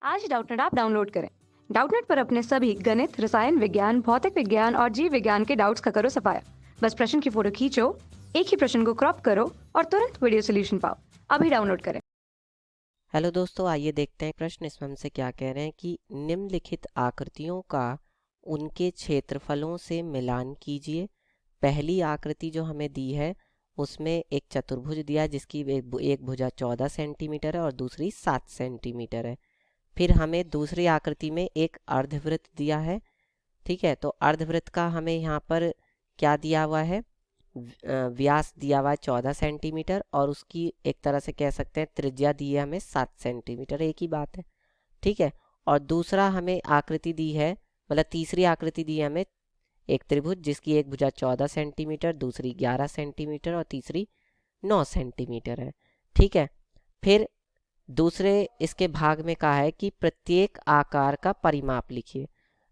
आज Doubtnut app download करें। Doubtnut पर अपने सभी गणित, रसायन विज्ञान, भौतिक विज्ञान और जीव विज्ञान के डाउट्स का करो सफाया। बस प्रश्न की फोटो खींचो, एक ही प्रश्न को क्रॉप करो और तुरंत वीडियो सोल्यूशन पाओ। अभी डाउनलोड करें। हेलो दोस्तों, आइए देखते हैं प्रश्न। इसमें हमसे क्या कह रहे हैं कि निम्नलिखित आकृतियों का उनके क्षेत्रफलों से मिलान कीजिए। पहली आकृति जो हमें दी है उसमें एक चतुर्भुज दिया है जिसकी एक भुजा 14 सेंटीमीटर है और दूसरी 7 सेंटीमीटर है। फिर हमें दूसरी आकृति में एक अर्धवृत्त दिया है। ठीक है, तो अर्धवृत्त का हमें यहाँ पर क्या दिया हुआ है, व्यास दिया हुआ है 14 सेंटीमीटर और उसकी एक तरह से कह सकते हैं त्रिज्या दी है हमें 7 सेंटीमीटर, एक ही बात है। ठीक है, और दूसरा हमें आकृति दी है, मतलब तीसरी आकृति दी है हमें एक त्रिभुज जिसकी एक भुजा 14 सेंटीमीटर, दूसरी 11 सेंटीमीटर और तीसरी 9 सेंटीमीटर है। ठीक है, फिर दूसरे इसके भाग में कहा है कि प्रत्येक आकार का परिमाप लिखिए।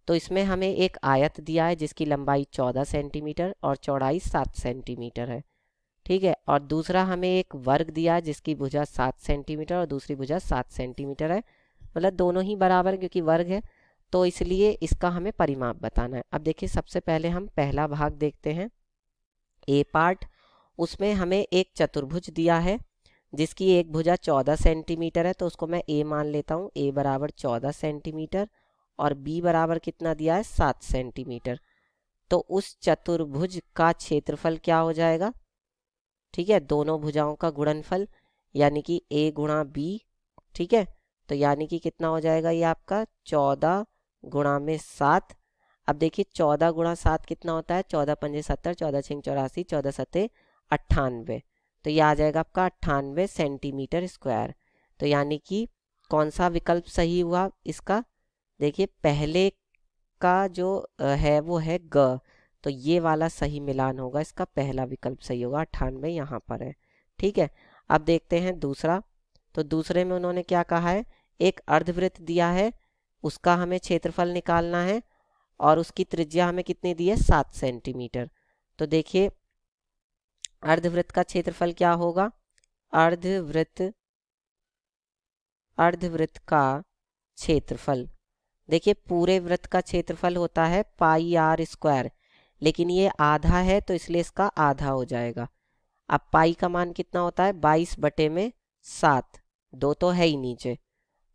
तो इसमें हमें एक आयत दिया है जिसकी लंबाई 14 सेंटीमीटर और चौड़ाई 7 सेंटीमीटर है। ठीक है, और दूसरा हमें एक वर्ग दिया है जिसकी भुजा 7 सेंटीमीटर और दूसरी भुजा 7 सेंटीमीटर है, मतलब दोनों ही बराबर है क्योंकि वर्ग है, तो इसलिए इसका हमें परिमाप बताना है। अब देखिए, सबसे पहले हम पहला भाग देखते हैं, ए पार्ट। उसमें हमें एक चतुर्भुज दिया है जिसकी एक भुजा 14 सेंटीमीटर है, तो उसको मैं ए मान लेता हूँ। ए बराबर 14 सेंटीमीटर और बी बराबर कितना दिया है, 7 सेंटीमीटर। तो उस चतुर्भुज का क्षेत्रफल क्या हो जाएगा, ठीक है, दोनों भुजाओं का गुणनफल यानी कि a गुणा b। ठीक है, तो यानी कि कितना हो जाएगा ये आपका 14 गुणा में 7। अब देखिए 14 गुणा 7 कितना होता है, 14 पंजे 70, 14 छिंग 84, 14 सत्ते 98। तो ये आ जाएगा आपका 98 सेंटीमीटर स्क्वायर। तो यानी कि कौन सा विकल्प सही हुआ इसका, देखिए पहले का जो है वो है ग, तो ये वाला सही मिलान होगा, इसका पहला विकल्प सही होगा, 98 यहाँ पर है। ठीक है, अब देखते हैं दूसरा। तो दूसरे में उन्होंने क्या कहा है, एक अर्धवृत्त दिया है, उसका हमें क्षेत्रफल निकालना है और उसकी त्रिज्या हमें कितनी दी है, 7 सेंटीमीटर। तो देखिए अर्धवृत्त का क्षेत्रफल क्या होगा, अर्धवृत्त अर्धवृत्त का क्षेत्रफल, देखिए पूरे वृत्त का क्षेत्रफल होता है पाई आर स्क्वायर, लेकिन ये आधा है तो इसलिए इसका आधा हो जाएगा। अब पाई का मान कितना होता है, 22/7, दो तो है ही नीचे,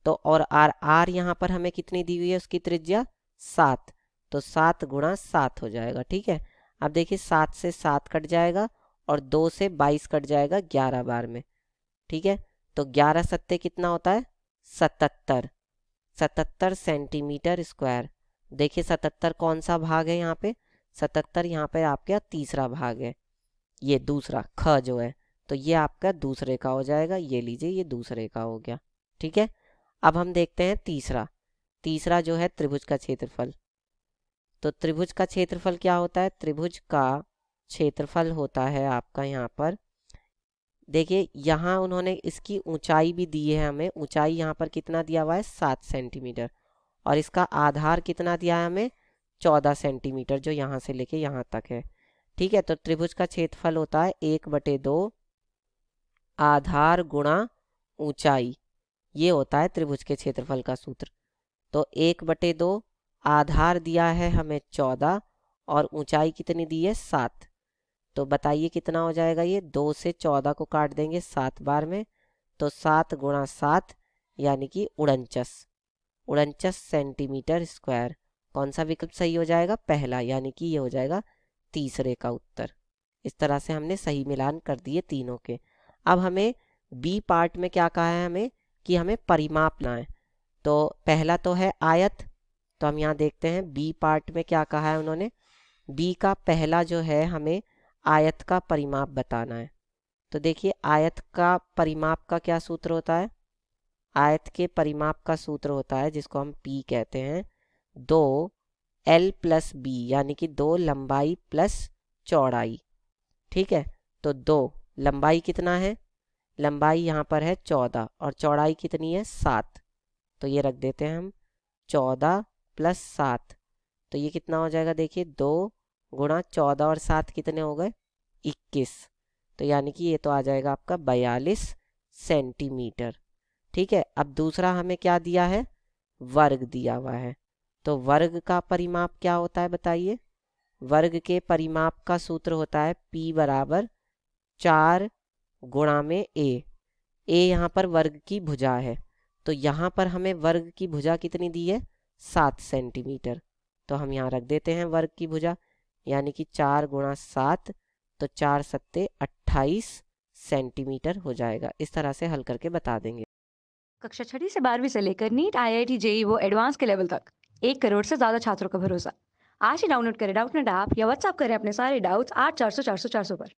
तो और आर आर यहाँ पर हमें कितनी दी हुई है, उसकी त्रिज्या 7, तो 7 गुणा 7 हो जाएगा। ठीक है, अब देखिए 7 से 7 कट जाएगा और 2 से 22 कट जाएगा 11 बार में। ठीक है, तो 11 सत्ते कितना होता है, 77, 77 सेंटीमीटर स्क्वायर। देखिए 77 कौन सा भाग है यहाँ पे, 77 यहाँ पे आपका तीसरा भाग है, ये दूसरा ख जो है, तो ये आपका दूसरे का हो जाएगा, ये लीजिए ये दूसरे का हो गया। ठीक है, अब हम देखते हैं तीसरा। तीसरा जो है त्रिभुज का क्षेत्रफल। तो त्रिभुज का क्षेत्रफल क्या होता है, त्रिभुज का क्षेत्रफल होता है आपका यहाँ पर, देखिए यहाँ उन्होंने इसकी ऊंचाई भी दी है हमें, ऊंचाई यहाँ पर कितना दिया हुआ है, 7 सेंटीमीटर, और इसका आधार कितना दिया है हमें, 14 सेंटीमीटर, जो यहाँ से लेके यहाँ तक है। ठीक है, तो त्रिभुज का क्षेत्रफल होता है 1/2 आधार गुणा ऊंचाई, ये होता है त्रिभुज के क्षेत्रफल का सूत्र। तो 1/2 आधार दिया है हमें 14 और ऊंचाई कितनी दी है, 7। तो बताइए कितना हो जाएगा, ये 2 से 14 को काट देंगे 7 बार में, तो 7 गुणा 7 यानी कि 49 सेंटीमीटर स्क्वायर। कौन सा विकल्प सही हो जाएगा, पहला, यानी कि ये हो जाएगा तीसरे का उत्तर। इस तरह से हमने सही मिलान कर दिए तीनों के। अब हमें बी पार्ट में क्या कहा है हमें, कि हमें परिमाप ना है। तो पहला तो है आयत, तो हम यहाँ देखते हैं बी पार्ट में क्या कहा है उन्होंने, बी का पहला जो है हमें आयत का परिमाप बताना है। तो देखिए आयत का परिमाप का क्या सूत्र होता है, आयत के परिमाप का सूत्र होता है जिसको हम P कहते हैं, 2L + B, यानी कि 2 लंबाई प्लस चौड़ाई। ठीक है, तो 2 लंबाई कितना है, लंबाई यहाँ पर है 14 और चौड़ाई कितनी है, 7, तो ये रख देते हैं हम 14 + 7, तो ये कितना हो जाएगा, देखिए 2 गुणा 14 और 7 कितने हो गए, 21, तो यानी कि ये तो आ जाएगा आपका 42 सेंटीमीटर। ठीक है, अब दूसरा हमें क्या दिया है, वर्ग दिया हुआ है। तो वर्ग का परिमाप क्या होता है बताइए? वर्ग के परिमाप का सूत्र होता है P बराबर 4 गुणा में ए यहाँ पर वर्ग की भुजा है, तो यहाँ पर हमें वर्ग की भुजा कितनी दी है? 7 सेंटीमीटर। तो हम यहाँ रख देते हैं वर्ग की भुजा, यानी कि 4 गुणा 7, तो 4 सत्ते 28 सेंटीमीटर हो जाएगा। इस तरह से हल करके बता देंगे। कक्षा 6वीं से 12वीं से लेकर नीट, IIT, जेई वो एडवांस के लेवल तक 1 करोड़ से ज्यादा छात्रों का भरोसा। आज ही डाउनलोड करें डाउटनेट ऐप या व्हाट्सएप करें अपने सारे डाउट्स 8400 400 400 पर।